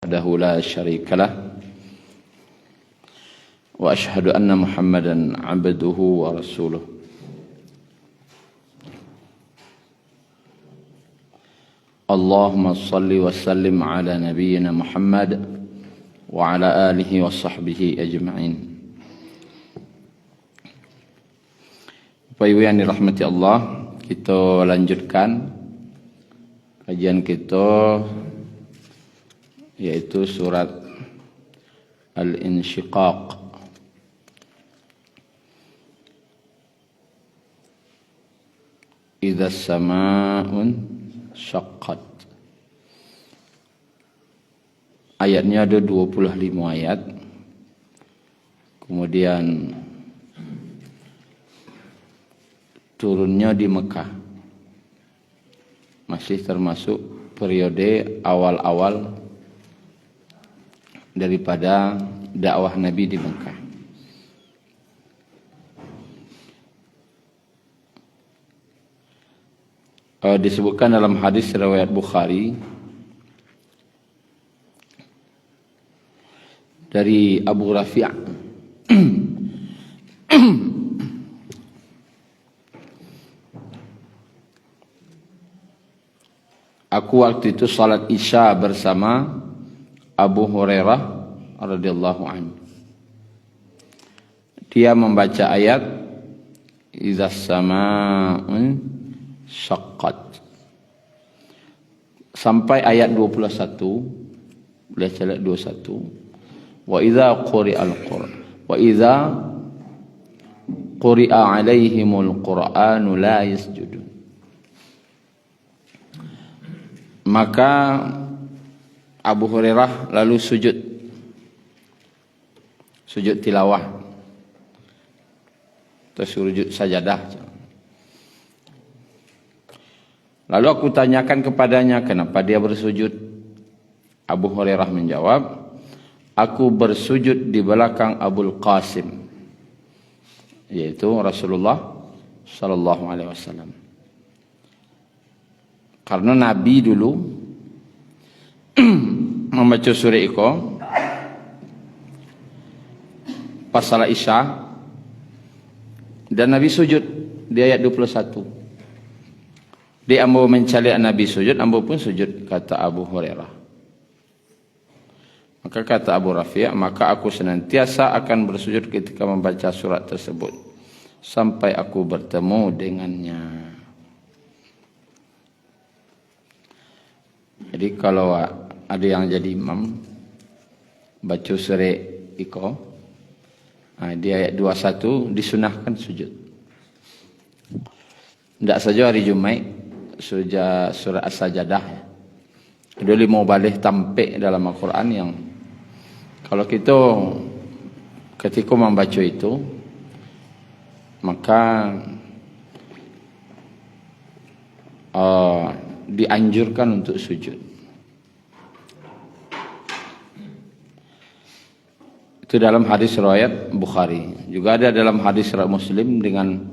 وحده لا شريك له وأشهد أن محمدا عبده ورسوله اللهم صل وسلم على نبينا محمد وعلى آله وصحبه أجمعين. Bapak Ibu yang dirahmati Allah, kita lanjutkan kajian kita yaitu surat Al-Insyiqaq. Idza as-samaa'un syaqqat. Ayatnya ada 25 ayat. Kemudian turunnya di Mekah. Masih termasuk periode awal-awal daripada dakwah Nabi di Mekah. Disebutkan dalam hadis riwayat Bukhari dari Abu Rafi'. Aku waktu itu salat Isya bersama Abu Hurairah radhiyallahu anhu. Dia membaca ayat Idza as-samaa'un syaqqat sampai ayat 21. Boleh celak 21. Wa idza quri'al Qur'an wa idza quri'a 'alaihimul Qur'anu la yasjudun. Maka Abu Hurairah lalu sujud tilawah atau sujud sajadah. Lalu aku tanyakan kepadanya kenapa dia bersujud. Abu Hurairah menjawab, aku bersujud di belakang Abul Qasim, yaitu Rasulullah sallallahu alaihi wasallam. Karena Nabi dulu membaca surah Iqra pas salat Isya dan Nabi sujud di ayat 21. Dia ambo mencari Nabi sujud, ambo pun sujud, kata Abu Hurairah. Maka kata Abu Rafi', maka aku senantiasa akan bersujud ketika membaca surat tersebut sampai aku bertemu dengannya. Jadi kalau ada yang jadi imam baca surah Iqra di ayat 21 disunahkan sujud. Tidak saja hari Jumat surah As-Sajadah. Ada 5 balih tampik dalam Al-Quran yang kalau kita ketika membaca itu maka dianjurkan untuk sujud. Itu dalam hadis riwayat Bukhari. Juga ada dalam hadis riwayat Muslim dengan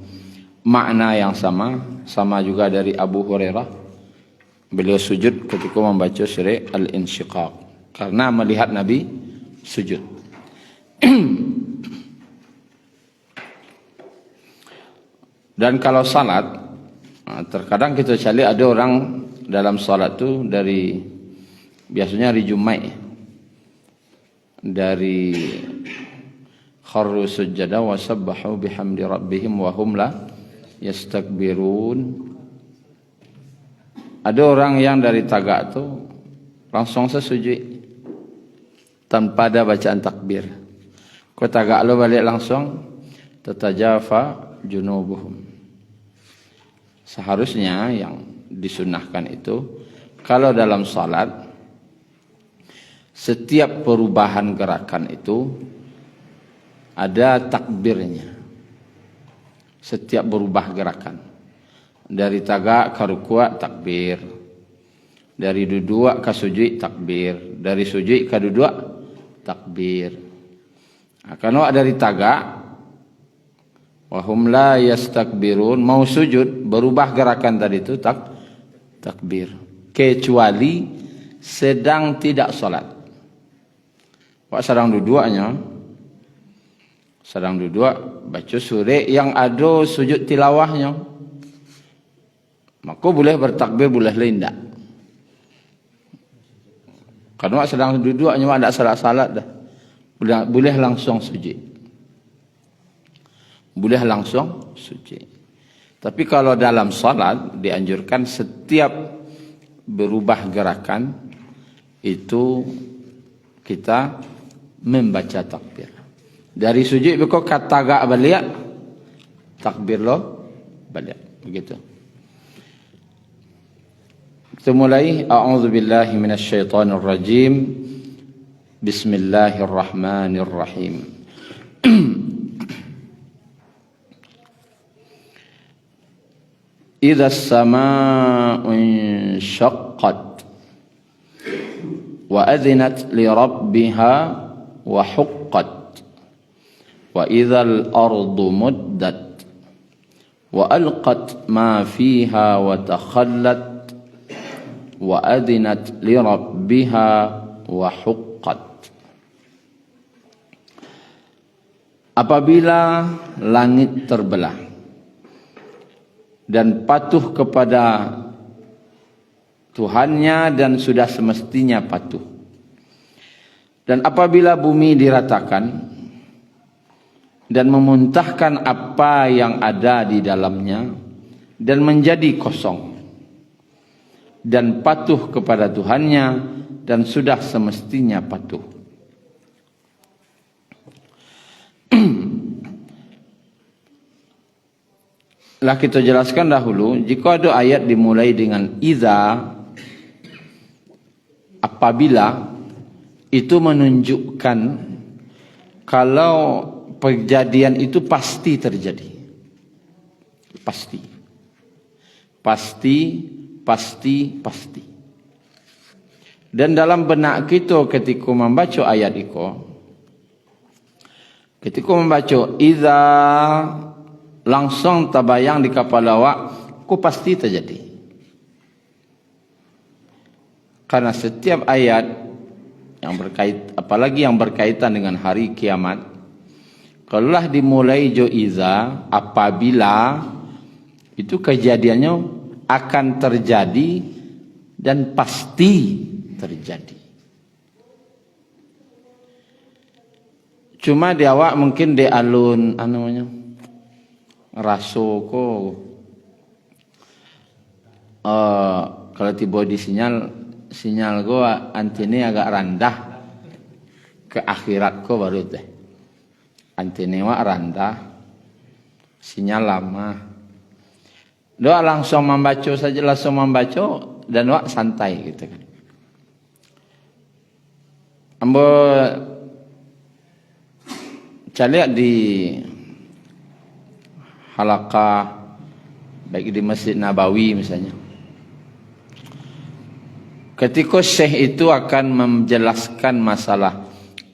makna yang sama juga dari Abu Hurairah. Beliau sujud ketika membaca surah Al-Insyiqaq karena melihat Nabi sujud. Dan kalau salat, terkadang kita cari ada orang dalam salat tu dari biasanya hari Jumat dari kharru sujada wa sabbahu bihamdi rabbihim wa hum la yastakbirun. Ada orang yang dari tagak tu langsung sesujud tanpa ada bacaan takbir. Kau tagak lo balik langsung tatajafa junubuhum. Seharusnya yang disunahkan itu kalau dalam salat setiap perubahan gerakan itu ada takbirnya. Setiap berubah gerakan dari tagak ke rukuk takbir, dari duduk ke sujud takbir, dari sujud ke duduk takbir. Kalau dari tagak wahum la yastakbirun, mau sujud berubah gerakan tadi itu takbir, kecuali sedang tidak salat. Wak sedang duduknya, sedang duduk baca surah yang ada sujud tilawahnya, maka boleh bertakbir, boleh lindak. Karena wak sedang duduknya wak tak salat-salat dah, boleh langsung sujud, boleh langsung sujud. Tapi kalau dalam salat dianjurkan setiap berubah gerakan itu kita membaca takbir. Dari sujud kau kata gak balik, takbir lo balik. Begitu. Kita mulai. A'udzubillahi minasyaitonir rajim. Bismillahirrahmanirrahim. Idza as-samaa'u inshaqqat wa adzinat li rabbiha wa huqqat wa idzal ardu muddat wa alqat ma fiha wa takhallat wa adzinat li rabbiha wa huqqat. Apabila langit terbelah dan patuh kepada Tuhannya dan sudah semestinya patuh. Dan apabila bumi diratakan dan memuntahkan apa yang ada di dalamnya dan menjadi kosong dan patuh kepada Tuhannya dan sudah semestinya patuh. Lah kita jelaskan dahulu, jika ada ayat dimulai dengan iza, apabila, itu menunjukkan kalau kejadian itu pasti terjadi. Pasti. Pasti, pasti, pasti. Dan dalam benak kita ketika membaca ayat itu, ketika membaca iza, langsung terbayang di kepala awak, kok pasti terjadi. Karena setiap ayat yang apalagi yang berkaitan dengan hari kiamat, kalaulah dimulai jo iza, apabila, itu kejadiannya akan terjadi dan pasti terjadi. Cuma di awak mungkin di alun namanya raso ko kalau tiba di sinyal gua antene agak rendah ke akhirat ko baru teh antene wa rendah sinyal lama doa langsung membaca saja, langsung membaca dan wa santai gitu kan. Ambo caliak di halaqah baik di Masjid Nabawi misalnya, ketika syekh itu akan menjelaskan masalah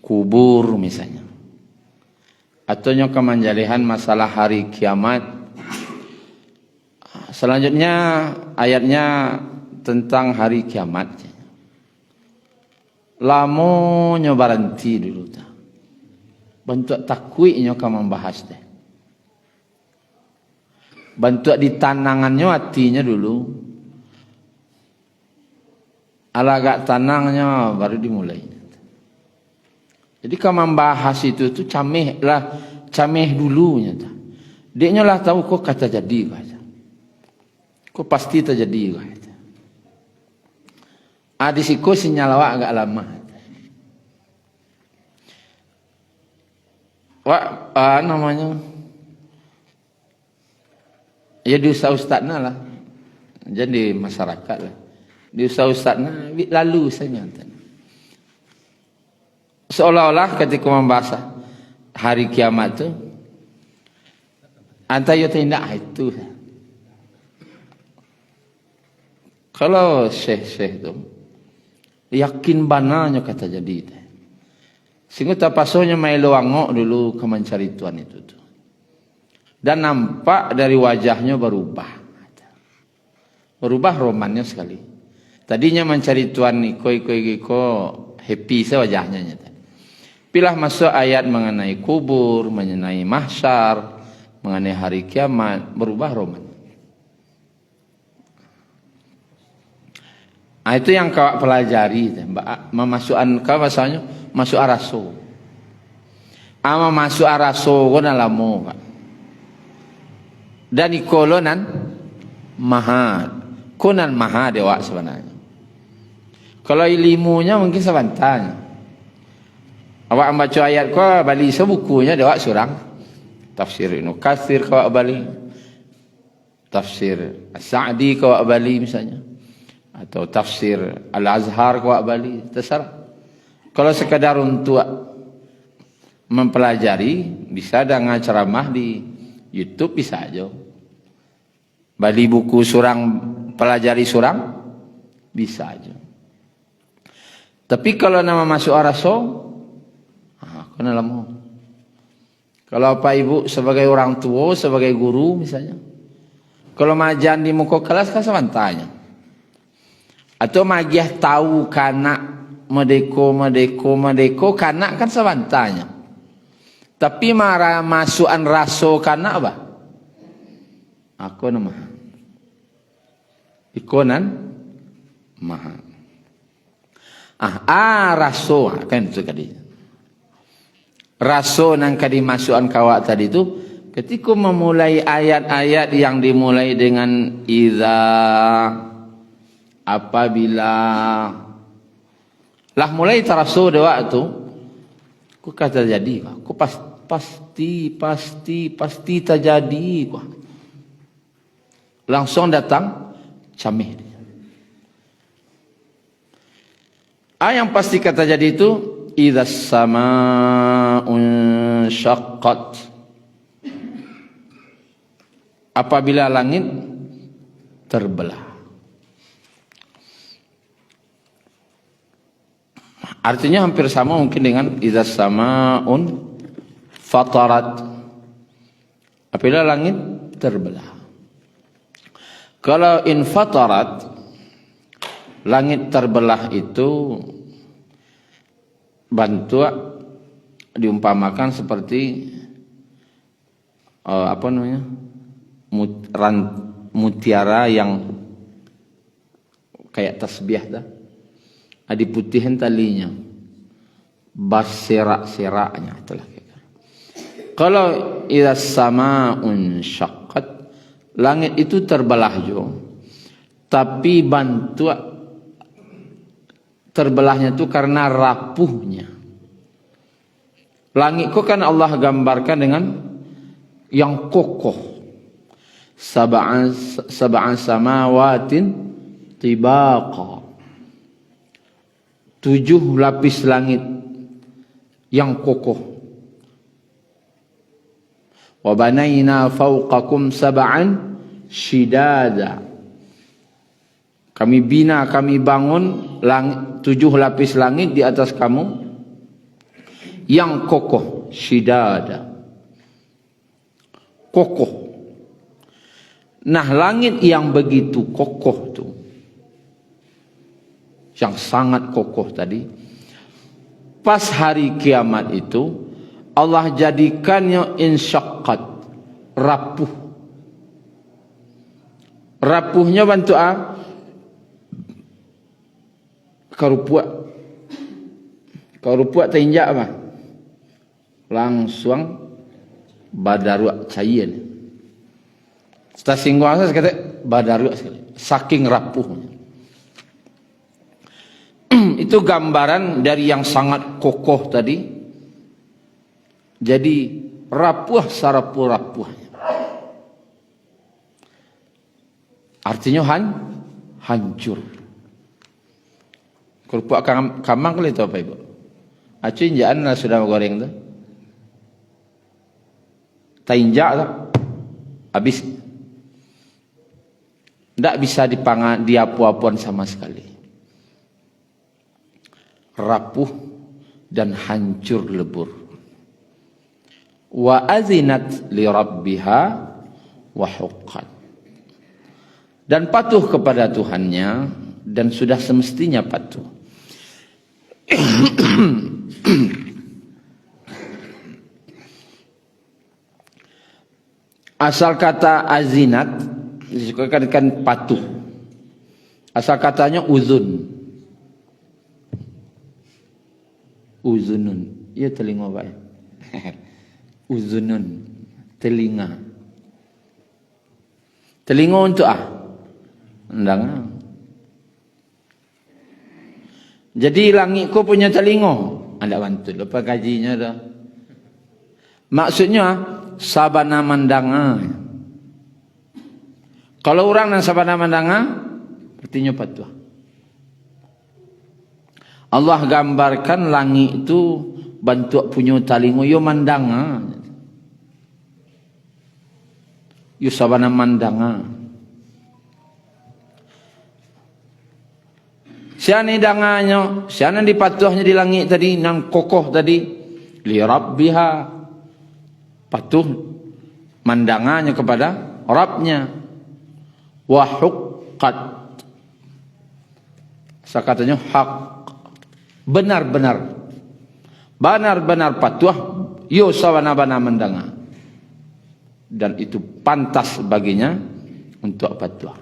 kubur misalnya, atau nyoka menjalihan masalah hari kiamat, selanjutnya ayatnya tentang hari kiamat, lamo nyobaranti dulu ta bentuk takwik nyoka membahas deh, bentuk di tanangannya hatinya dulu, alagak tanangnya baru dimulai. Jadi kalau membahas itu tuh cameh dulunya. Dia lah tahu kok kata jadi kata. Kok pasti terjadi kata. Di siku sinyal awak agak lama. Namanya ya di ustaz-ustazna lah. Jadi masyarakat lah. Di ustaz-ustazna lalu saja. Seolah-olah ketika membahas hari kiamat tu antara tindak itu. Kalau syekh tu yakin bananya kata jadi. Sehingga tapasonya mai luangok dulu ke mencari Tuhan itu tu. Dan nampak dari wajahnya berubah. Berubah romannya sekali. Tadinya mencari Tuhan iko happy sewajahnya. Pilah masuk ayat mengenai kubur, mengenai mahsyar, mengenai hari kiamat, berubah roman. Itu yang kau pelajari. Memasukkan kau bahasanya masuk araso. Ama masuk araso kau nalamu. Dan ikolonan maha. Konan maha dewa sebenarnya. Kalau ilmunya mungkin sebantanya. Awak membaca ayat kau balik sebukunya dewa surang. Tafsir Ibnu Katsir kau balik. Tafsir As-Sa'di kau balik misalnya. Atau tafsir Al-Azhar kau balik. Terserah. Kalau sekadar untuk mempelajari, bisa dengan ceramah di YouTube bisa aja. Bali buku surang, pelajari surang, bisa aja. Tapi kalau nama masuk araso, kena lama. Kalau Pak Ibu sebagai orang tua, sebagai guru misalnya, kalau majan di muka kelas kan semantanya. Atau magiah tahu kanak medeko kanak kan semantanya. Tapi marah masukan raso kanak apa? Aku nama. Ikonan maha. Raso kan itu tadi. Raso nang kadi masukan kawak tadi itu ketika memulai ayat-ayat yang dimulai dengan idza, apabila lah mulai teraso dewa itu, ku kata jadi, ku pasti terjadi, ku langsung datang camih. Yang pasti kata jadi itu idza samaa'un syaqqat, apabila langit terbelah. Artinya hampir sama mungkin dengan idza samaa'un fatarat, apabila langit terbelah. Kalau infatarat, langit terbelah itu bantua diumpamakan seperti apa namanya, mutiara yang kayak tasbih dah, diputihin talinya, bas serak-seraknya itulah. Kalau idza samaa'un syaqqat, langit itu terbelah jo, tapi bantua terbelahnya itu karena rapuhnya. Langit kok kan Allah gambarkan dengan yang kokoh. Sab'an samawatin tibaqa. 7 lapis langit yang kokoh. Wa banaina fawqakum sab'an shidada. Kami bina, kami bangun 7 lapis langit di atas kamu yang kokoh, shidada, kokoh. Nah, langit yang begitu kokoh tu, yang sangat kokoh tadi, pas hari kiamat itu Allah jadikannya insyaqqat, rapuh. Rapuhnya bantu Karupuak terinjak apa? Langsung badaruak cair. Setelah singgung saya kata badaruak sekali. Saking rapuhnya. Itu gambaran dari yang sangat kokoh tadi. Jadi rapuh sarapu-rapuhnya. Artinya hancur. Kerupuk kamang kali itu apa Ibu? Acu injaan lah sudah goreng tu. Tak injak tak? Habis. Tak bisa diapu-apuan sama sekali. Rapuh dan hancur lebur. Wa azinat li rabbiha wa huqqat. Dan patuh kepada Tuhannya dan sudah semestinya patuh. Asal kata azinat dikatakan patuh. Asal katanya uzun. Uzunun. Ya telinga Pak. Uzunun. Telinga. Telinga untuk Endang. Jadi langit ko punya telinga. Anda bantu lepas gajinya dah. Maksudnya sabana mandanga. Kalau orang yang sabana mandanga, artinya patuh. Allah gambarkan langit itu bentuk punya telinga yo mandanga. Yo sabana mandanga. Siapa dangannya, siapa dipatuhnya di langit tadi, nang kokoh tadi, li rabbiha, patuh mandangannya kepada Rabbnya, wa huqqat, sakatanya hak, benar-benar patuh, yo sawana-wana mandanga, dan itu pantas baginya untuk patuh.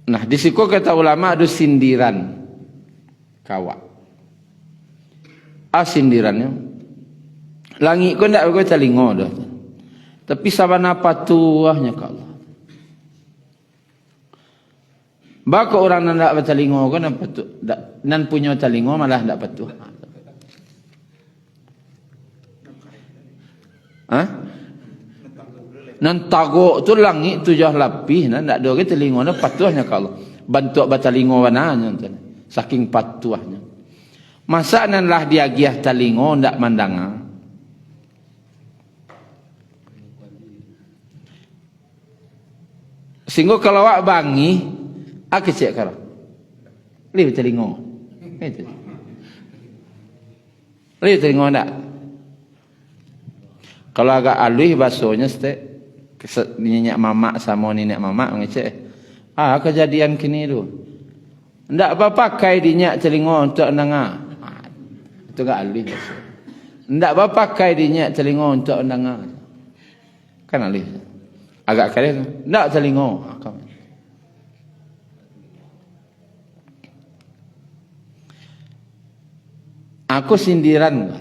Nah, di situ kata ulama ada sindiran kawak. Sindirannya. Langit ko ndak ko telinga dah. Tapi sabana patuahnya ke Allah. Bako orang ndak bertelinga kan patuh. Nan punya telinga malah ndak patuh. Nan tagok tu langit tujuh lapis, nak ada ke telinga na patuhnya ke Allah. Bantu batalingo wananya saking patuhnya. Masa nan lah dia giah telinga ndak mandanga. Sehingga kalau awak bangi, aku cek karo. Lihat telinga. Lihat telinga ndak. Kalau agak alih basonya sete nenek mamak sama nenek mamak ngecek. Kejadian kini tu. Ndak apa pakai dinyak telinga untuk dengar. Itu gak alih. Ndak apa pakai dinyak telinga untuk dengar. Kan alih. Agak kali ndak telinga. Aku sindiran.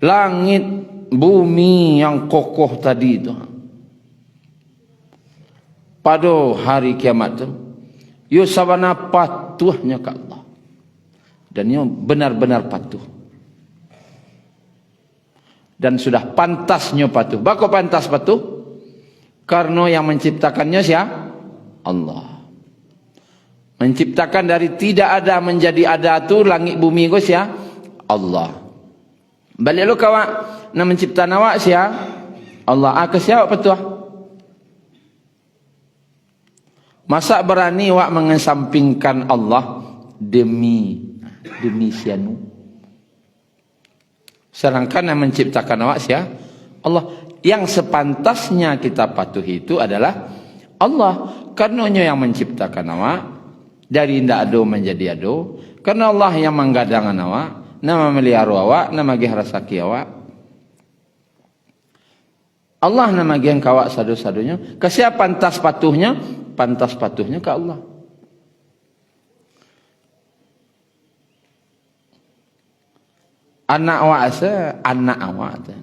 Langit bumi yang kokoh tadi itu pada hari kiamat itu yo sabana patuhnya ke Allah dan yo benar-benar patuh dan sudah pantasnya patuh. Bako pantas patuh karena yang menciptakannya siapa? Allah. Menciptakan dari tidak ada menjadi ada tu langit bumi ko siapa? Allah. Balik lu kawak nak mencipta nawak siapa? Allah. Ke siapa patuh? Masa berani wak mengesampingkan Allah demi sianu? Sedangkan yang menciptakan awak siapa? Allah. Yang sepantasnya kita patuhi itu adalah Allah. Karenanya yang menciptakan awak dari tidak ada menjadi ada. Karena Allah yang menggadangkan awak, nama melihara awak, nama gih rasaki awak. Allah nama gih kawak sadu-sadunya. Kesiapa pantas patuhnya? Pantas patuhnya ke Allah. Anak awak anak awak tu.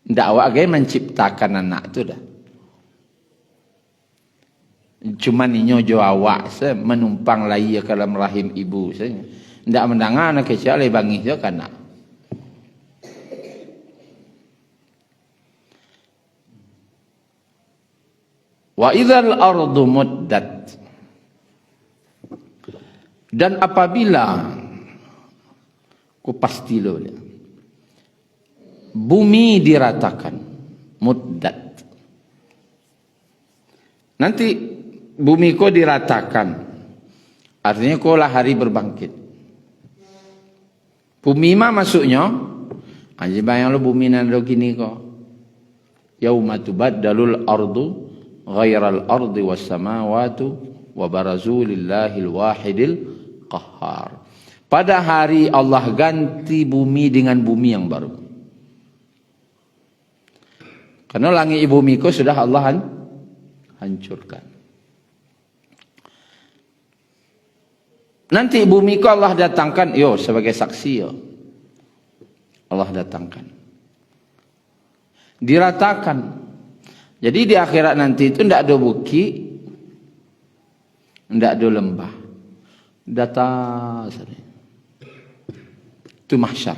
Ndak awak gaya menciptakan anak tu dah. Cuma ninyo jo awak menumpang lai ke dalam rahim ibu saja. Ndak mendengar nak kecil le bangih jo kana. Wa idzal ardu muddat. Dan apabila ku pasti lo bumi diratakan muddat. Nanti bumi ko diratakan. Artinya ko lah hari berbangkit. Bumi mah masuknya anji bayang lo bumi nando gini ko. Yauma tubaddalul ardu ghairal ardi was samawati wa barazu lillahil wahidil qahhar. pada hari Allah ganti bumi dengan bumi yang baru. Karena langit bumi ko sudah Allah hancurkan. Nanti bumi ko Allah datangkan, sebagai saksi Allah datangkan. Diratakan. Jadi di akhirat nanti itu tidak ada bukit, tidak ada lembah. Data saja. Itu mahsyar.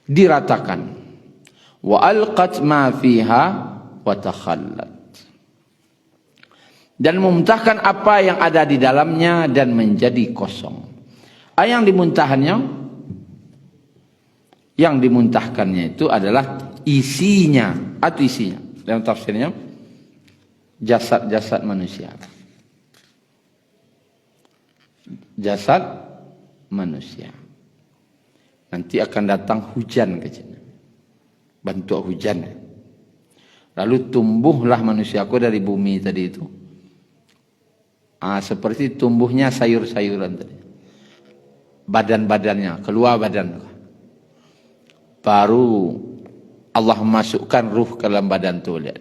Diratakan. Wa alqat ma fiha wa takhallat. Dan memuntahkan apa yang ada di dalamnya dan menjadi kosong. Yang dimuntahannya, yang dimuntahkannya itu adalah isinya atau isinya. Dalam tafsirnya jasad-jasad manusia. Jasad manusia. Nanti akan datang hujan ke sini. Bantu hujan. Lalu tumbuhlah manusiaku dari bumi tadi itu. Seperti tumbuhnya sayur-sayuran tadi. Badan-badannya, keluar badan. Baru Allah masukkan ruh ke dalam badan tu. Lihat.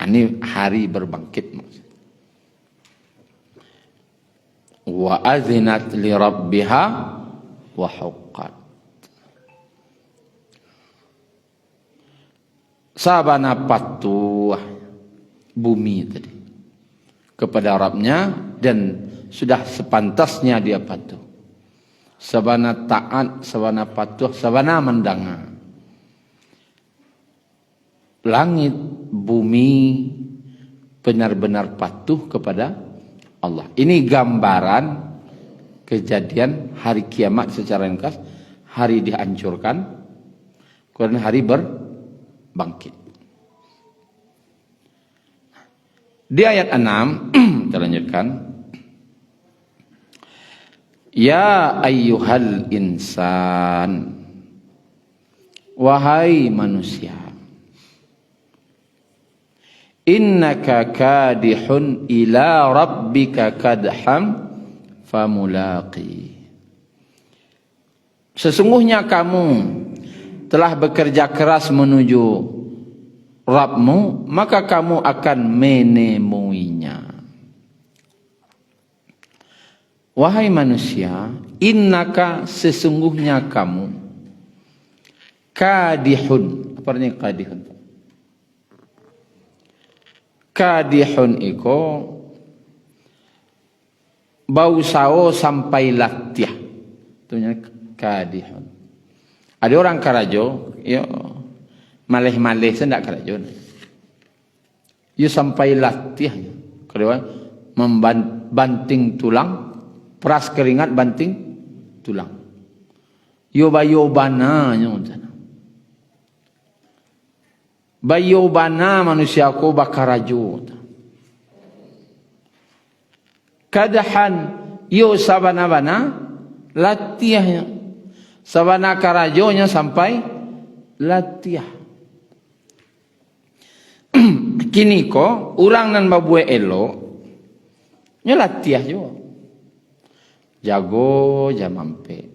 Ini hari berbangkit. Wa azinat li rabbiha wa huqqat. Sabana patuh bumi tadi kepada Rabbnya dan sudah sepantasnya dia patuh. Sabana taat, sabana patuh, sabana mendengar. Langit, bumi benar-benar patuh kepada Allah. Ini gambaran kejadian hari kiamat secara ringkas, hari dihancurkan, kemudian hari berbangkit. Di ayat 6 kita lanjutkan. Ya ayyuhal insan, wahai manusia, innaka kadihun ila rabbika kadham famulaqi. Sesungguhnya kamu telah bekerja keras menuju Rabbmu, maka kamu akan menemuinya. Wahai manusia, innaka sesungguhnya kamu kadihun. Apa artinya kadihun? Kadihun iko bau sao sampai latih. Itu kadihun. Ada orang Karajo, malih-malih sendak Karajo. Sampai latih. Kedua, membanting tulang. Peras keringat banting tulang. Yoba-yobana bayobana manusia ko bakarajo. Kadahan sabana-bana latihnya. Sabana karajonya sampai latih. Kini ko urang nan babue elo nya latih juga. Jago jamampe.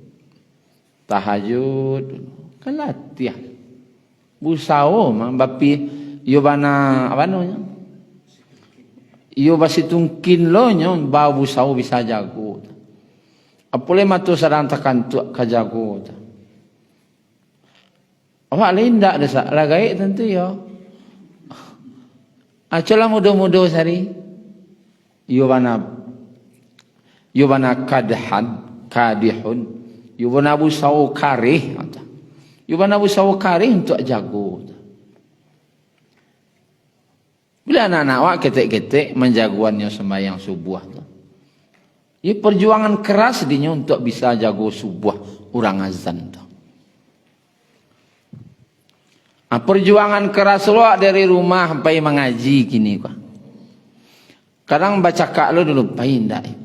Tahajud kan latih. Busao bapi yobana apa namanya? Yo basitungkin lo nyo ba busao bisa jago. Apole matu sarang takan tu kajago. Awak lain ndak desa lagai tentu ya. Acola mudo-mudo sari. Yobana kadihun. Yobana busao karih. Yobana busao karih untuk jago. Bila anak-anak awak ketik-ketik menjagoannya sembahyang subuh. Ia perjuangan keras dinya untuk bisa jago subuh orang azan. Perjuangan keras lo dari rumah sampai mengaji kini. Kadang baca kak lo dulu paindai.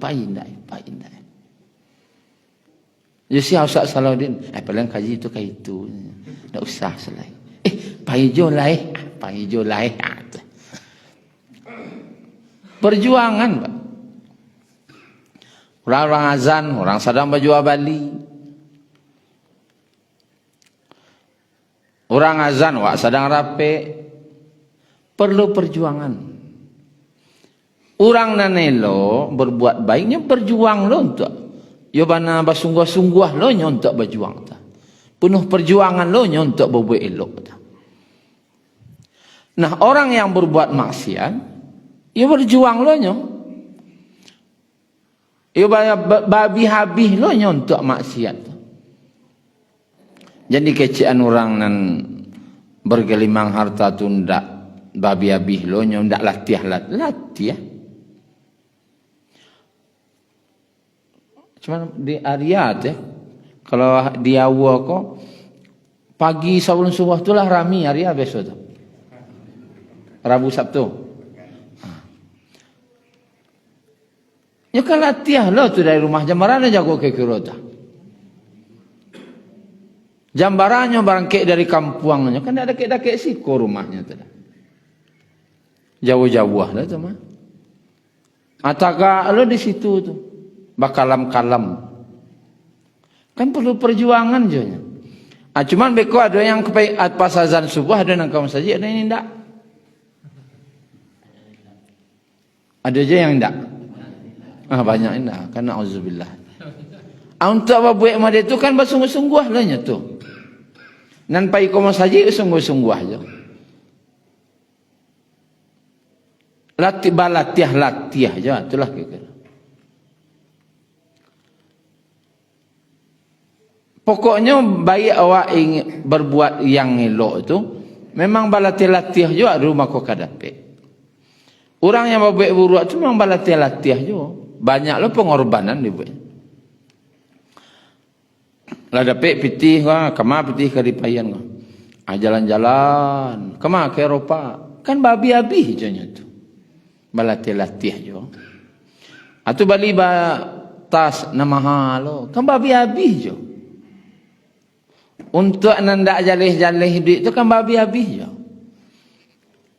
Jadi Ustaz Salahuddin, paling kaji itu kayak itu. Tak usah selain. Pahijo lah. Perjuangan, Pak. Orang azan, orang sedang berjual bali. Orang azan, wak sedang rapi. Perlu perjuangan. Orang nanelo berbuat baiknya berjuang lo untuk. Yo bana bersungguh-sungguh lo untuk berjuang ta. Penuh perjuangan lo untuk berbuat elok ta. Nah, orang yang berbuat maksiat, ia berjuang lo nyo. Ia babi habis lo nyo untuk maksiat. Jadi kecian orang nan bergelimang harta tu ndak babi habis lo nyo, ndak latih. Cuma di Ariat ya. Kalau di Awal ko pagi sebelum subuh tu lah rami Ariat besok tu. Rabu Sabtu. Ya kan latih lo tu dari rumah jambarannya jago ke kirota. Jambarannya barangkit dari kampuangnya kan ada kek siko rumahnya tu. Jauh-jauh lah tu mah. Ataga lo di situ tu. Bakalam-kalam. Kan perlu perjuangan je. Cuman beko ada yang pas azan subuh ada yang kaum saja ada yang tidak. Ada je yang tidak. Banyak tidak. Kan na'udzubillah. Untuk apa buat mada itu kan bersungguh-sungguh lah tu. Dan pai kaum saja sungguh-sungguh je. Latih je. Itulah kira-kira. Pokoknya baik awak ingin berbuat yang elok itu memang balatih-latih juga rumah kau kadapek. Orang yang berbuat buruk itu memang balatih-latih juga. Banyak lo pengorbanan dibuat. Lah dapek pitih kama pitih ke dipayan jalan-jalan kama ke Eropa kan babi habis je nya tu. Balatih-latih juga. Atu bali tas na mahal lo kan babi habis je. Untuk nandak jalih-jalih duit itu kan babi habis je.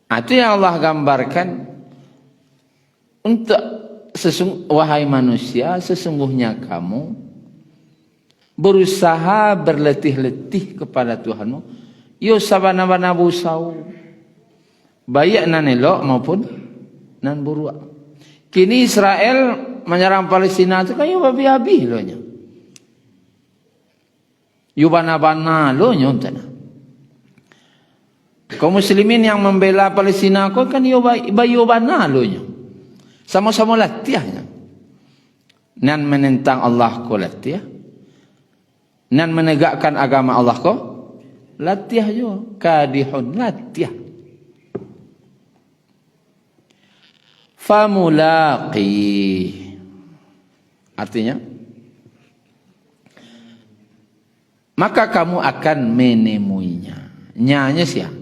Itu yang Allah gambarkan. Untuk wahai manusia, sesungguhnya kamu berusaha berletih-letih kepada Tuhanmu. Yo sabana-bana busau. Baik nan elok maupun nan buruk. Kini Israel menyerang Palestina itu kan yo babi habis lo nya. Yubana-bana lo nyontana. Kaum muslimin yang membela Palestina ko kan yubana lo nyo. Sama-sama latihnya. Nan menentang Allah ko latih. Nan menegakkan agama Allah ko latih jo. Kadihun latih. Famulaqi. Artinya maka kamu akan menemuinya. Nyanya siapa?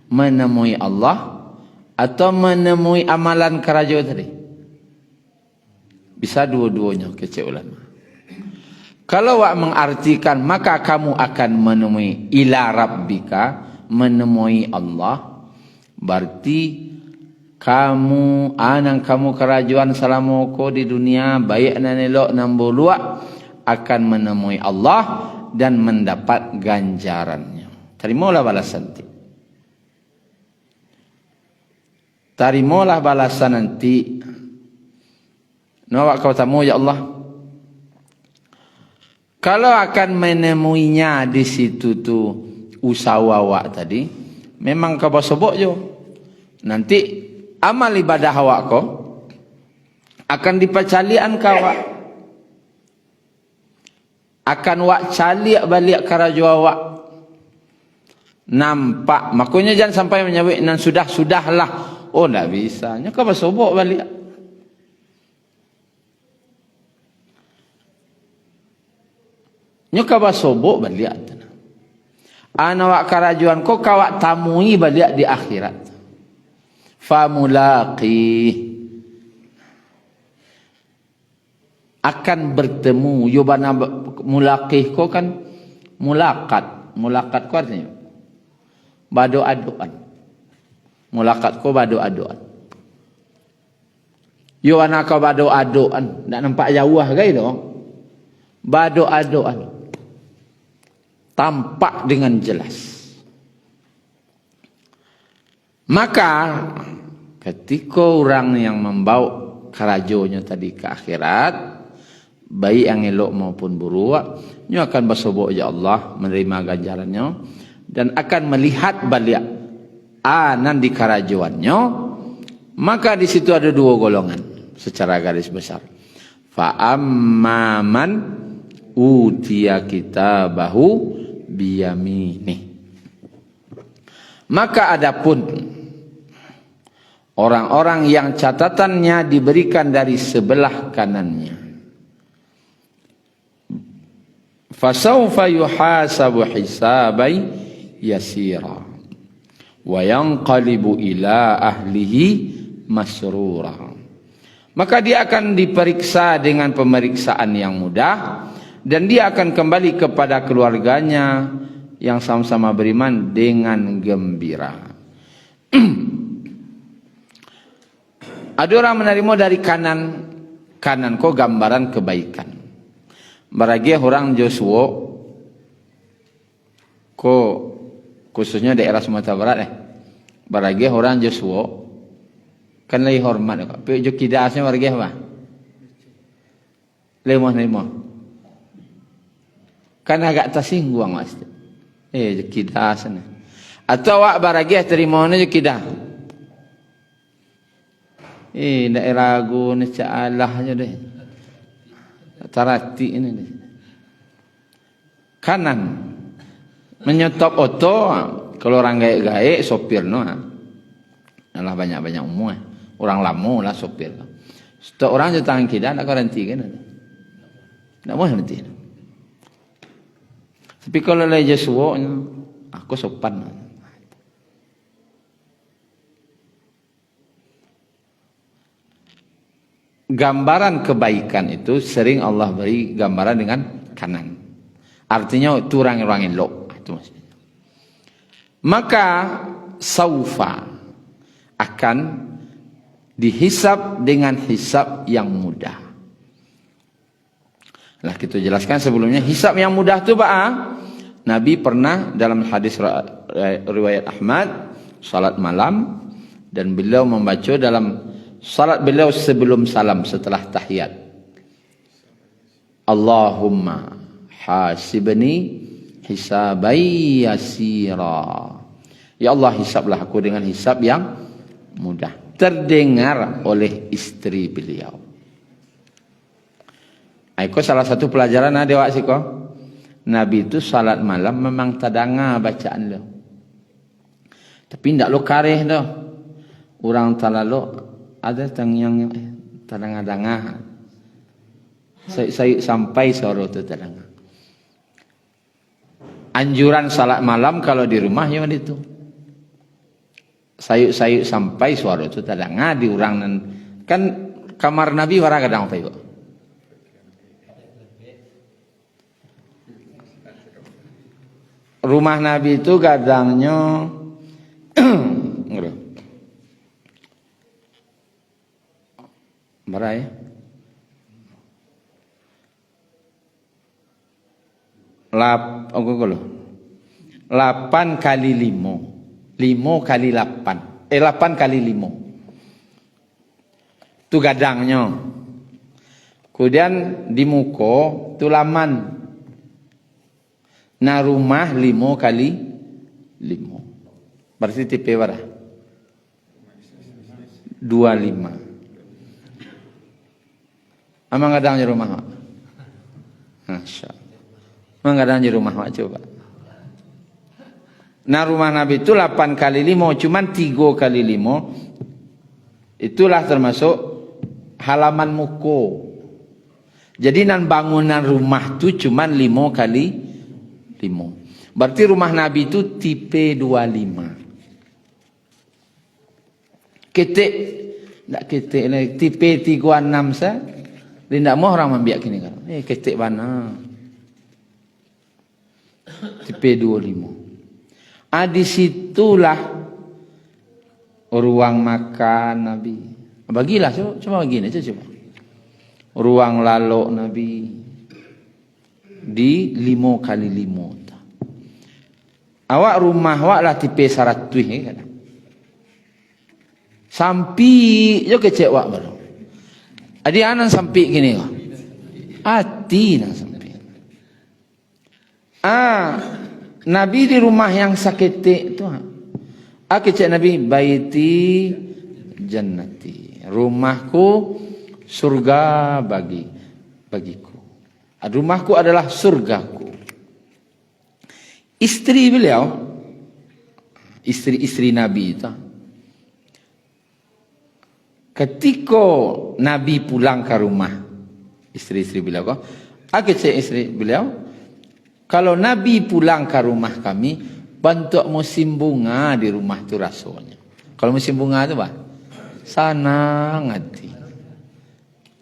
Menemui Allah atau menemui amalan kerajo tadi? Bisa dua-duanya kecil ulama. Kalau wak mengartikan maka kamu akan menemui ila rabbika, menemui Allah, berarti kamu anang kamu kerajuan salamoko di dunia baik nan elok nan buruk akan menemui Allah dan mendapat ganjarannya. Terimalah balasan nanti. Terimalah balasan nanti. Nawak kau tamu ya Allah. Kalau akan menemuinya di situ tu usaha awak tadi, memang kau bersobok jo. Nanti amal ibadah awak kau akan dipacalian kau awak. Akan wak caliak balik karajo awak. Nampak. Makanya jangan sampai menyebut nan sudahlah. Oh, tak bisa. Nya kau bersobok balik. Nya kau bersobok balik. Anak karajuan kau kawak tamui balik di akhirat. Famulaqi. Akan bertemu. Yubana mulaqih kau kan mulakat. Mulakat kau artinya bado-adoan. Mulakat kau bado-adoan. Yo anak kau bado-adoan, nak nampak jauh gai dong. Bado-adoan. Tampak dengan jelas. Maka ketika orang yang membawa kerajonya tadi ke akhirat, baik yang elok maupun buruk, dia akan bersobok ya Allah, menerima ganjarannya dan akan melihat balik anan di kerajuannya. Maka di situ ada dua golongan secara garis besar. Fa amman utiya kitabahu biyaminih. Maka adapun orang-orang yang catatannya diberikan dari sebelah kanannya, fasawfa yuhasabu hisabai yasira wa yanqalibu ila ahlihi masrura. Maka dia akan diperiksa dengan pemeriksaan yang mudah dan dia akan kembali kepada keluarganya yang sama-sama beriman dengan gembira. Ada orang menerima dari kanan, kanan kok gambaran kebaikan. Baragi orang Joshua, kok khususnya daerah Sumatera Barat baragi orang Joshua kan lagi hormat kok. Tapi jokidasnya baragi apa? Lemah-lemah. Kan agak tersinggung mas. Jokidas ni. Atau awak baragi terima ni jokidas. Ndak ragu ni caalahnya deh. Tarati ini deh. Kanan menyetop oto kalau orang gaek-gaek sopir no. Alah banyak-banyak umum orang lama lah sopir. Setiap orang je tangan kiri nak garanti kan. Tak mau nanti. Tapi kalau lagi Joshua aku sopan. Gambaran kebaikan itu sering Allah beri gambaran dengan kanan. Artinya itu orang-orang elok. Itu maksudnya. Maka saufa akan dihisab dengan hisab yang mudah. Lah kita jelaskan sebelumnya hisab yang mudah tu Nabi pernah dalam hadis riwayat Ahmad salat malam dan beliau membaca dalam salat beliau sebelum salam setelah tahiyat, Allahumma hasibni hisabai yasira. Ya Allah, hisablah aku dengan hisab yang mudah. Terdengar oleh istri beliau. Itu salah satu pelajaran ada wak siko. Nabi itu salat malam memang tadanga bacaan lo. Tapi ndak lo kareh dah. Orang talalo ada yang tadanga-danga. Saya sampai suara itu tadanga. Anjuran salat malam kalau di rumah ya itu. Sayuk-sayuk sampai suara itu tadanga di orang kan kamar Nabi orang kadang apa ibu? Rumah Nabi itu kadangnya berapa ya? 8 kali 5 kali 8 8 kali 5 itu gadangnya. Kemudian di muka itu laman. Nah rumah 5 kali 5 berarti tipe berapa? 25. Amang gadangnya rumah. Masya Allah. Amang gadangnya rumah coba. Nah rumah Nabi itu 8 kali 5, cuman 3 kali 5 itulah termasuk halaman muko. Jadi nan bangunan rumah tu cuman 5 kali 5. Berarti rumah Nabi itu tipe 25. Ketik tak ketik lagi tipe 36 sah. Tidak mau orang membiak kini kan. Ketik mana? Tipe 25. Di situlah ruang makan Nabi. Bagilah, cuma begini aja coba. Ruang lalok Nabi di 5x5. Awak rumah awak lah tipe 100 kan. Sampai jo kecek wak baru. Adi anan sampai gini kok. Ati nang sampai. Nabi di rumah yang sakit itu. Kecek Nabi baiti jannati. Rumahku surga bagiku. Rumahku adalah surgaku. Istri beliau, istri Nabi itu, ketika Nabi pulang ke rumah, istri beliau kok, cek istri beliau, kalau Nabi pulang ke rumah kami, bentuk musim bunga di rumah itu rasanya. Kalau musim bunga itu apa? Sanang hati.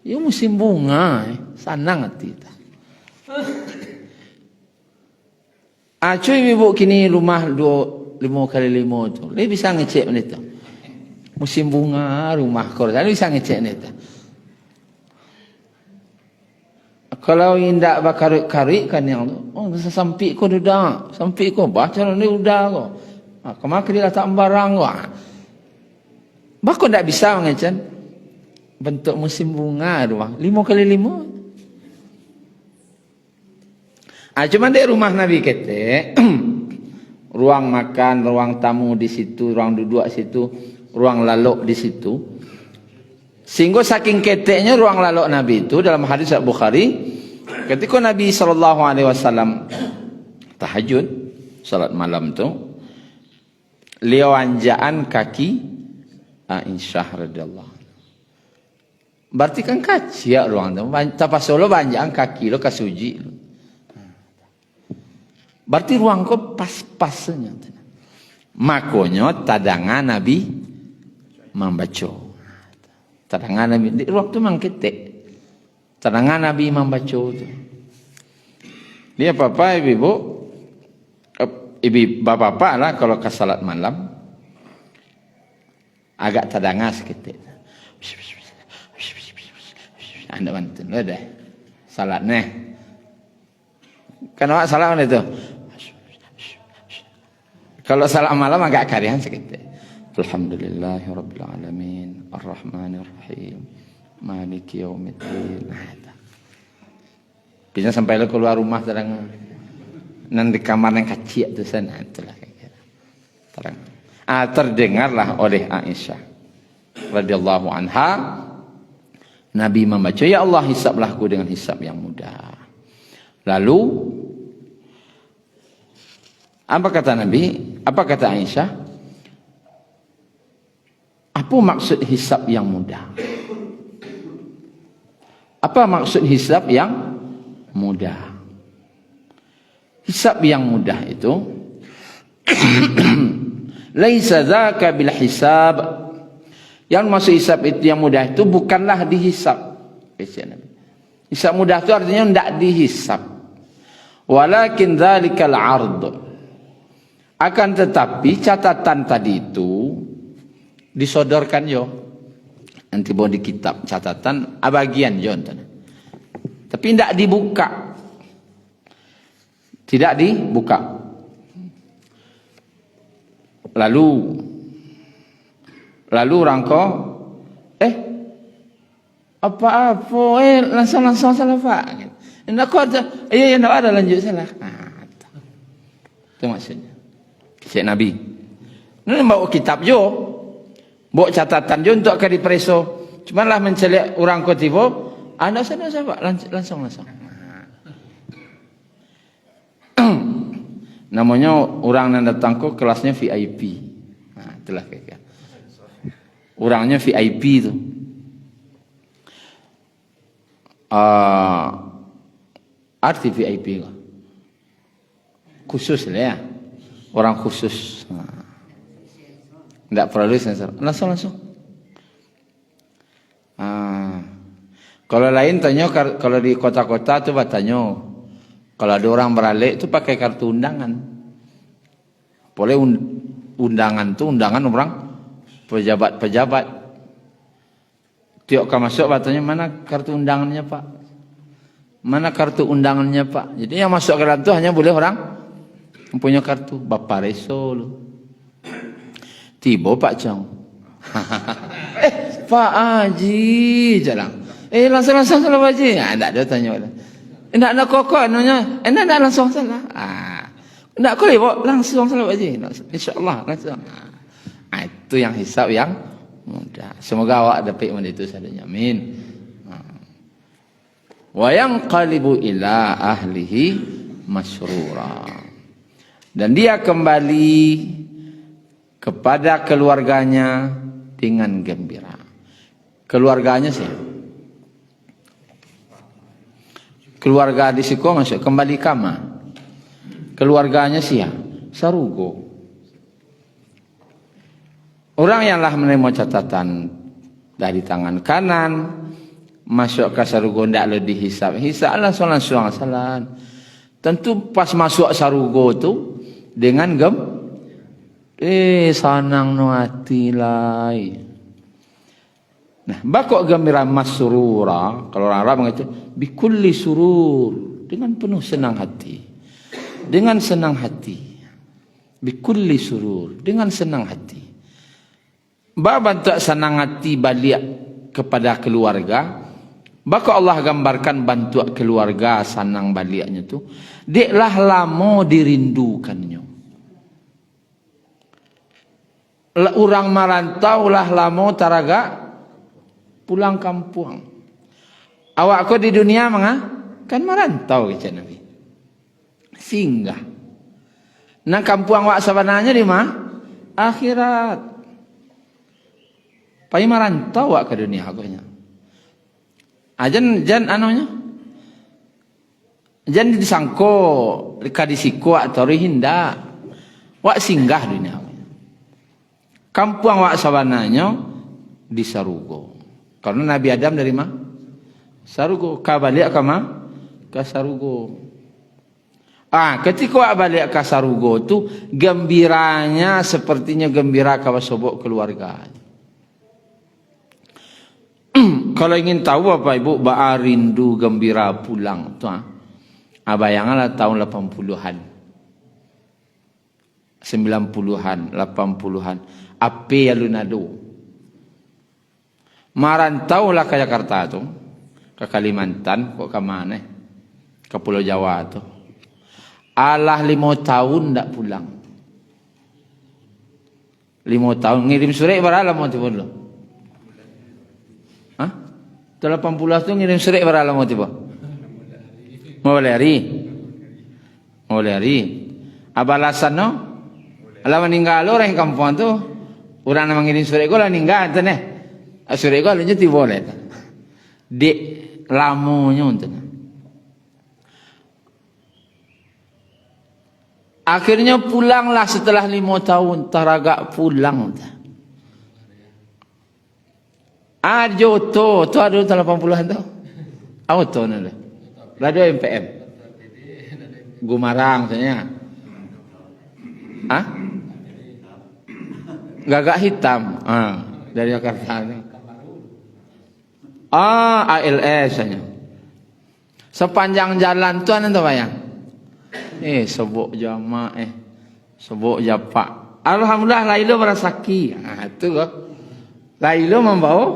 Ya musim bunga, sanang hati. Cuy ibu kini rumah 5x5 tu. Dia bisa ngecek ni tu. Musim bunga rumah kau. Dia bisa ngecek ni tu. Kalau indak bakar-karik kan yang tu. Oh, sampai kau dah. Sampai kau baca ni udah kau. Kemana dia tak barang kau. Bakau tak bisa ngecek. Bentuk musim bunga rumah. 5x5. Cuma di rumah Nabi kete, ruang makan, ruang tamu di situ, ruang duduk di situ, ruang lalok di situ. Sehingga saking keteknya ruang lalok Nabi itu dalam hadis Bukhari, ketika Nabi SAW tahajud, salat malam tu, beliau anjaan kaki Aisyah radhiyallahu. Berarti kan kaci ya ruang tu. Tapi solo banjaan kaki lo kasuji lo. Berarti ruang kau pas-pasnya. Makanya tadangan Nabi membaca. Tadangan Nabi di ruang tu memang ketek. Tadangan Nabi membaca tu. Dia apa-apa ibu, bapak-bapak lah kalau ke salat malam agak tadangan seketik. Anda bantu dah. Salat nih. Kan awak salat mana tu? Kalau salat malam agak karihan sedikit. Alhamdulillahirabbil alamin, arrahmanir rahim, maliki yaumiddin. Bisa sampai keluar rumah terang nan di kamar yang kecil tu sana itulah kira. Terang. Terdengarlah oleh Aisyah radhiyallahu anha Nabi membaca, ya Allah hisablah aku dengan hisab yang mudah. Lalu apa kata Nabi? Apa kata Aisyah? Apa maksud hisab yang mudah? Apa maksud hisab yang mudah? Hisab yang mudah itu laisa dzaka bil hisab. Yang maksud hisab itu yang mudah itu bukanlah dihisab. Hisab mudah itu artinya tidak dihisab. Walakin dzalikal 'ard. Akan tetapi catatan tadi itu disodorkan yo. Nanti bawa di kitab catatan abagian yo. Tapi tidak dibuka. Tidak dibuka. Lalu rangko apa-apa langsung salah pak. Nak ada tidak ada lanjut salah. Itu maksudnya. Syekh Nabi. Ini bawa kitab jo. Bawa catatan jo untuk akan dipreso. Cuma lah mencelek orang kotibo. Anda sana siapa? Langsung. Namanya orang yang datang ke kelasnya VIP. Itulah kayak. Orangnya VIP itu. Arti VIP lah. Khusus lah ya. Orang khusus. Tidak perlu sensor. Langsung. Kalau lain tanya, kalau di kota-kota tu tanya. Kalau ada orang beralik tu pakai kartu undangan. Boleh undangan tu undangan orang pejabat-pejabat. Tiok ka masuk batanya, mana kartu undangannya Pak? Mana kartu undangannya Pak? Jadi yang masuk ke dalam itu hanya boleh orang mempunyai kartu. Bapak reso lu. Tiba Pak Chong. Pak Haji jalan. Langsung salah Pak Haji. Enggak ada tanya. Enggak ada kokok nanya. Enggak langsung salah. Enggak boleh langsung salah Pak Haji. Insyaallah langsung. Itu yang hisab yang mudah. Semoga awak dapat itu sadanya. Amin. Wa yanqalibu ila ahlihi masrura. Dan dia kembali kepada keluarganya dengan gembira. Keluarganya sih. Keluarga di siku masuk kembali kama. Keluarganya sih sarugo. Orang yang lah menerima catatan dari tangan kanan masuk ke sarugo ndak le dihisab. Hisab langsung salan. Tentu pas masuk sarugo tu dengan sanang no hati lai. Nah, bakok gembira masrura, kalau orang Arab mengatakan bikulli surur, dengan penuh senang hati. Dengan senang hati. Bikulli surur, dengan senang hati. Bantu senang hati balik kepada keluarga. Bakok Allah gambarkan bantu keluarga senang baliknya tu. Deklah lama dirindukannya. Orang merantau lah lama taraga pulang kampung. Awak ko di dunia kan merantau kata Nabi. Singgah. Nang kampung awak sebenarnya di mana? Akhirat. Pai merantau awak ke dunia agonya. Jan anunya. Jan disangko kadisiko atau rihinda. Wak singgah dunia. Kampung wak sabananya di Sarugo. Karena Nabi Adam dari mana? Sarugo. Ka balik ke mana? Ke Sarugo. Ketika wak balik ke Sarugo tu gembiranya sepertinya gembira kawasobok keluarga. Kalau ingin tahu Bapak Ibu baa rindu gembira pulang tu bayanganlah tahun 80-an. 90-an, 80-an. Apa yang lu nado? Marantau lah ke Jakarta tu, ke Kalimantan, kok ke mana? Ke Pulau Jawa tu. Alah 5 tahun tak pulang. 5 tahun ngirim surat berapa lama tu pun lo? Hah? 80 tu ngirim surat berapa lama tu pun? Mau lari? Abalasan no? Alah meninggal orang kampung tu. Orang nak mengirim surat ko lah ninggal tu ne. Surat ko lanjut ti boleh. Dek lamonyo tu. Akhirnya pulanglah setelah 5 tahun taragak pulang. Joto tu ada 80-an tu. Auto ni lah. Radio MPM. Gumarang sebenarnya. Gagak hitam. Dari Jakarta. ALS nya. Sepanjang jalan tu anda bayang. Sebok jama sebok japa. Alhamdulillah Lailo merasaki. Itu Lailo membawa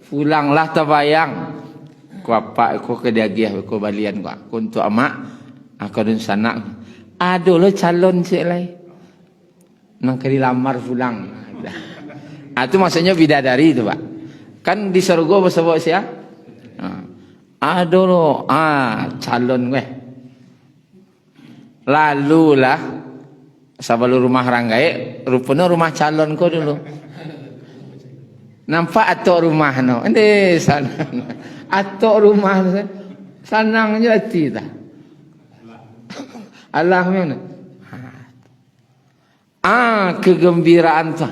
pulanglah terbayang. Ku apa ku ke diagih ku balian ku untuk amak aku dun sanak. Aduh lo calon cik lai. Nang ke dilamar pulang. Itu maksudnya bidadari itu Pak. Kan di surga bersebut siapa? Aduh lo, calon gue. Lalu lah, sebelum rumah ranggai, rupanya rumah calon ko dulu. Nampak atok rumah no, ini sanang. Atok rumah sanang jadi tak. Allah mana? Kegembiraan tu.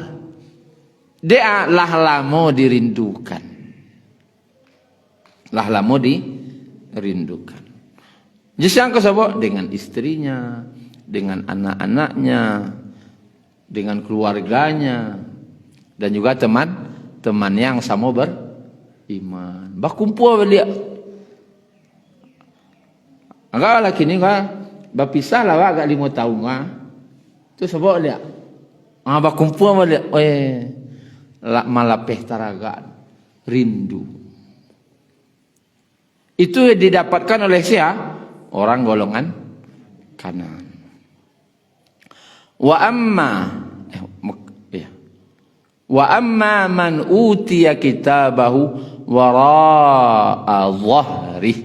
Dia lah lama dirindukan. Lah lama dirindukan. Jisang ko sabo dengan istrinya, dengan anak-anaknya, dengan keluarganya, dan juga teman-teman yang sama iman. Bakumpul balik. Agak lagi ni berpisah lah agak 5 tahun tu sebab dia. Bakumpul balik. Malapeh taragaan. Rindu. Itu didapatkan oleh siapa? Orang golongan kanan. Wa amma man utiya kitabahu wara'a dhahrih.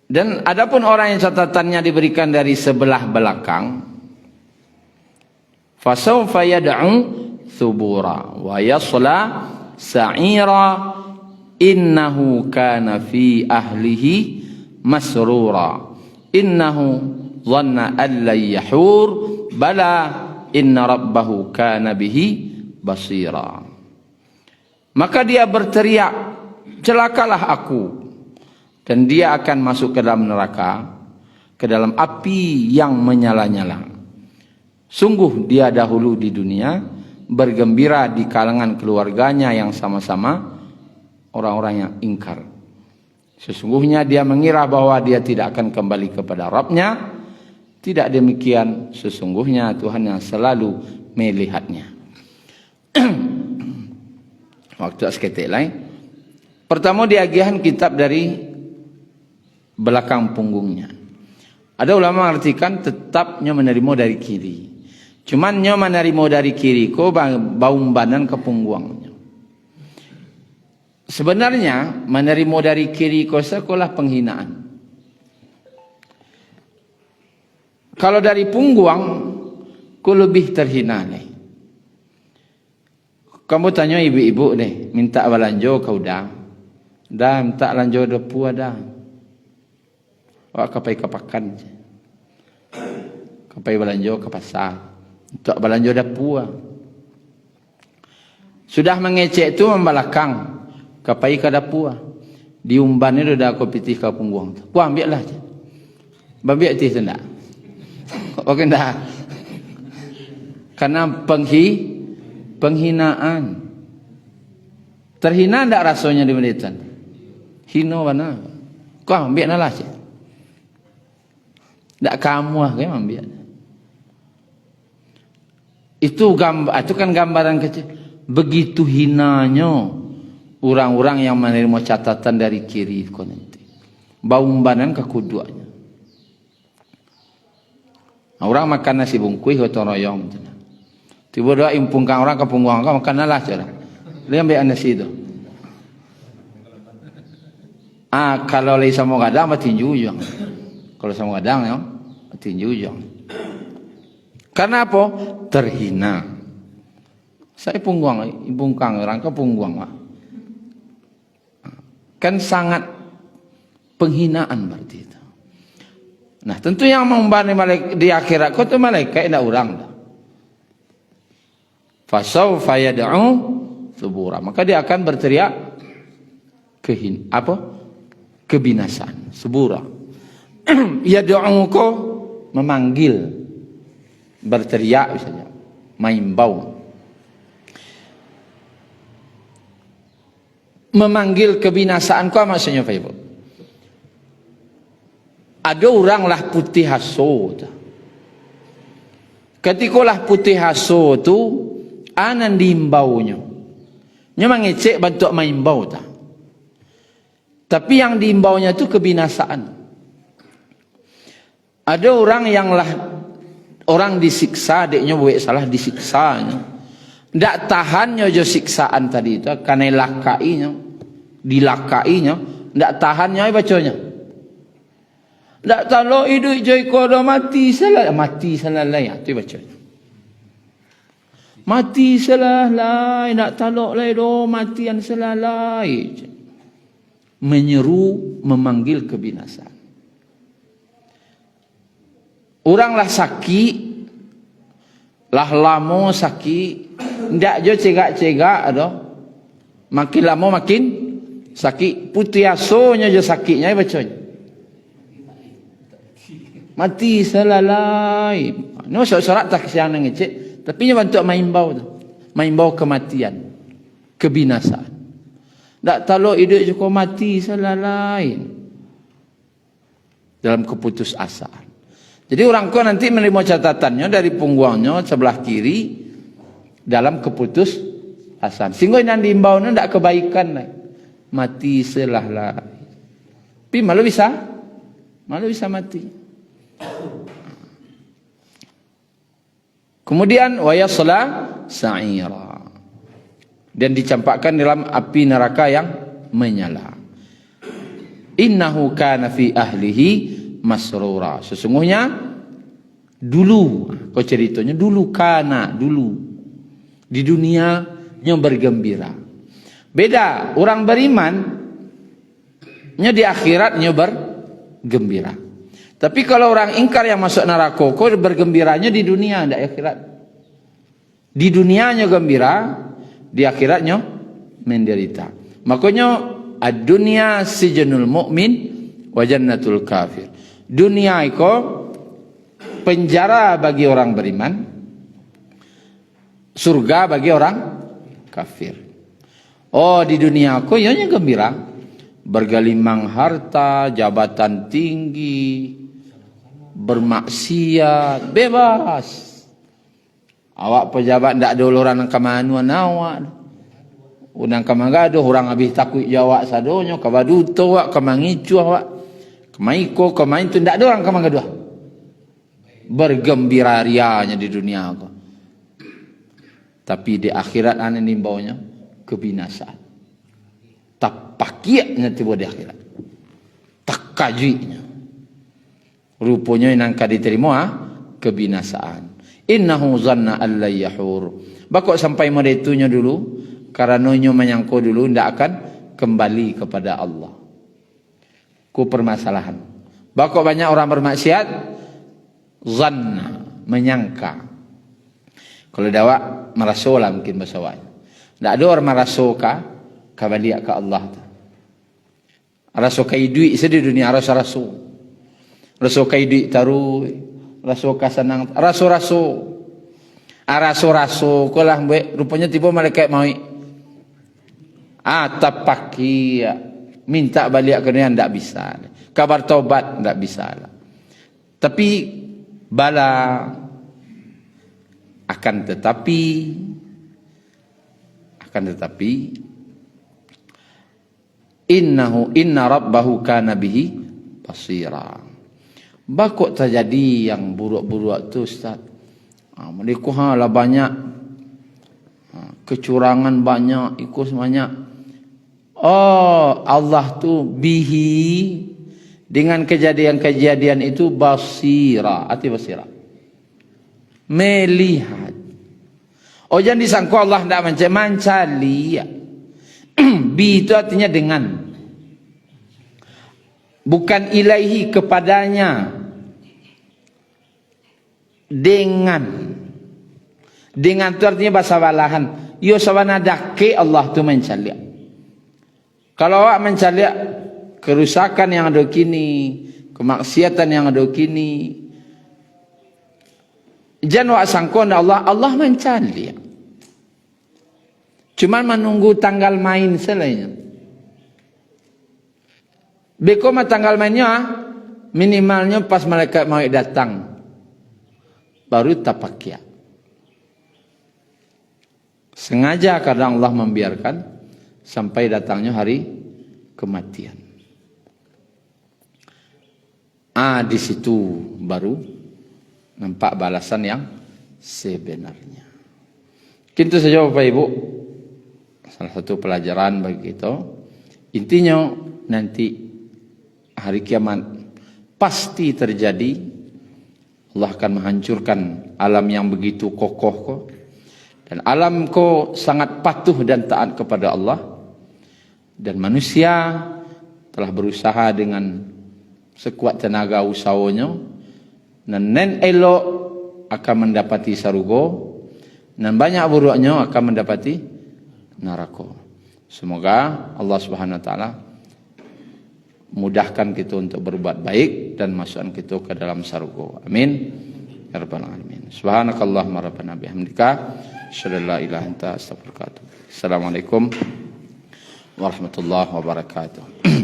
Dan adapun orang yang catatannya diberikan dari sebelah belakang, fasawfa yad'u thubura wa yasla sa'ira innahu kana fi ahlihi masrura innahu dhanna an la yahur bala inna rabbahu kana bihi basira. Maka dia berteriak, celakalah aku, dan dia akan masuk ke dalam neraka, ke dalam api yang menyala-nyala. Sungguh dia dahulu di dunia bergembira di kalangan keluarganya yang sama-sama orang-orang yang ingkar. Sesungguhnya dia mengira bahwa dia tidak akan kembali kepada Rabb-Nya. Tidak demikian, sesungguhnya Tuhan yang selalu melihatnya. Waktu seketik lain. Pertama diagihan kitab dari belakang punggungnya. Ada ulama mengartikan tetapnya menerima dari kiri. Cuman nya menerima dari kiri ko baumbanan ke punggungnya. Sebenarnya menerima dari kiri ko sekolah penghinaan. Kalau dari punggung ko lebih terhina nih. Kamu tanya ibu-ibu deh, minta balanjo kau dah minta lanjo depu ada. Wak kapai kapakan. Kapai balanjo ke pasar. Untuk balanjo depu. Sudah mengecek tu membalakang. Kapai ke depu. Diumban itu dah aku pitih ke punggung. Ku ambil lah. Babiak tih sendak. Oke dah. Karena penghinaan. Terhina tak rasanya di Malaysia? Hina mana? Kau ambil lah cik. Tak kamu lah kan ambil. Itu kan gambaran kecil. Begitu hinanya orang-orang yang menerima catatan dari kiri kau nanti. Baumbanan ke kuduanya. Orang makan nasi bungkus gotong royong. Tiba-tiba impungkan orang ke punggung kau makan lah cara. Dia ambil nasi itu. Kalau lagi sama kadang mati jujang. Kalau sama kadang ya mati jujang. Karena apa? Terhina. Saya punggung, impungkan orang ke punggung. Kan sangat penghinaan berarti itu. Nah, tentu yang membani di akhirat kau tu malaikat tidak orang dah. Fasawfa yad'u thubura. Maka dia akan berteriak kebinasaan, subura. Yad'u ko memanggil, berteriak misalnya, maimbau. Memanggil kebinasaan ko maksudnya apa ibu? Ada oranglah putih haso. Ketikalah putih haso tu anan diimbaunya. Nya mengecek bentuk maimbau ta. Tapi yang diimbaunya tu kebinasaan. Ada orang yang orang disiksa, deknya buat salah disiksanya. Ndak tahannya jo siksaan tadi itu karena dilakainya, ndak tahannya bacanya. Tak tahu hidup jai kodo mati salah lah tu baca. Mati salah lah, nak talak lah do matian salah lah. Menyeru, memanggil kebinasaan. Oranglah sakit, lah lama sakit, ndak jo cegak-cegak ada. Makin lama makin sakit, putih asonya jo sakitnya bacanya. Mati selalai. Ini sorak tak kesian ngecek. Tapi ini bentuk maimbau tu. Maimbau kematian. kebinasaan. Tak tahu hidup juga mati salah lain. Dalam keputusasaan. Jadi orang kau nanti menerima catatannya dari punggungnya sebelah kiri dalam keputusasaan. Sehingga yang diimbaunya tidak kebaikan lah. Mati salah lain. Tapi malu bisa mati. Kemudian wayasla sa'ira, dan dicampakkan dalam api neraka yang menyala. Innahu kana fi ahlihi masrura. Sesungguhnya dulu, kau ceritanya dulu di dunianya bergembira. Beda orang beriman nya di akhiratnya bergembira. Tapi kalau orang ingkar yang masuk neraka, kau bergembiranya di dunia, tidak akhirat. Di dunianya gembira, di akhiratnya menderita. Makanya ad-dunya sijnul mu'min wa jannatul kafir. Dunia itu penjara bagi orang beriman, surga bagi orang kafir. Oh, di dunia aku ianya gembira, bergelimang harta, jabatan tinggi, bermaksiat, bebas. Awak pejabat ndak ada uluran kamanuan awak. Unang kamangado orang habis takut jawab sadonyo, kabaduto awak, kamangicu awak. Kemaiko, kemain tu ndak ada orang kamangado. Bergembira rianya di dunia aku. Tapi di akhirat ane nimbaunya kebinasaan. Tapakiaknya tiba di akhirat. Tak kajinya. Rupanya yang angka diterima kebinasaan. Innahu zanna alla yahur. Bakok sampai meritunya dulu, karenanya menyangko dulu tidak akan kembali kepada Allah. Ku permasalahan. Bakok banyak orang bermaksiat, zanna, menyangka. Kalau dakwah merasolah mungkin bahasa awak. Tak ada orang merasoka kembali ke Allah. Rasoka duit di dunia raso. Rasoka duit taruh, rasoka senang, raso. Raso kolah mbek rupanya tiba malaikat mau. Tapaki minta balik ke dunia ndak bisa. Kabar taubat ndak bisa lah. Tapi bala akan tetapi inna rabbahu kana bihi basira. Bakok terjadi yang buruk-buruk tu Ustaz. Mereka lah banyak kecurangan banyak, ikut banyak. Oh, Allah tu bihi dengan kejadian-kejadian itu basira, arti basira. Melihat. Oh, jangan disangka Allah tidak manca lihat. Bi itu artinya dengan. Bukan ilaihi kepadanya. Dengan itu artinya bahasa balahan. Yo sawanadake Allah tu mencaliak. Kalau awak mencaliak kerusakan yang ada kini, kemaksiatan yang ada kini, jangan awak sangkon Allah mencaliak. Cuma menunggu tanggal main selainya. Bekoma tanggal mainnya minimalnya pas malaikat mau datang. Baru tapakia. Sengaja kadang Allah membiarkan sampai datangnya hari kematian. Di situ baru nampak balasan yang sebenarnya. Itu saja Bapak Ibu. Salah satu pelajaran bagi kita. Intinya nanti hari kiamat pasti terjadi. Allah akan menghancurkan alam yang begitu kokoh kok. Dan alam kau sangat patuh dan taat kepada Allah. Dan manusia telah berusaha dengan sekuat tenaga usahanya. Dan nen elok akan mendapati sarugo. Dan banyak buruknya akan mendapati neraka. Semoga Allah Subhanahu Wa Taala mudahkan kita untuk berbuat baik dan masukkan kita ke dalam sarugo. Amin. Ya Rabbal Alamin. Subhanakallahumma rabbana bihamdika Asyhadu an la ilaha illa anta astaghfiruka wa atubu ilaik. Assalamualaikum warahmatullahi wabarakatuh.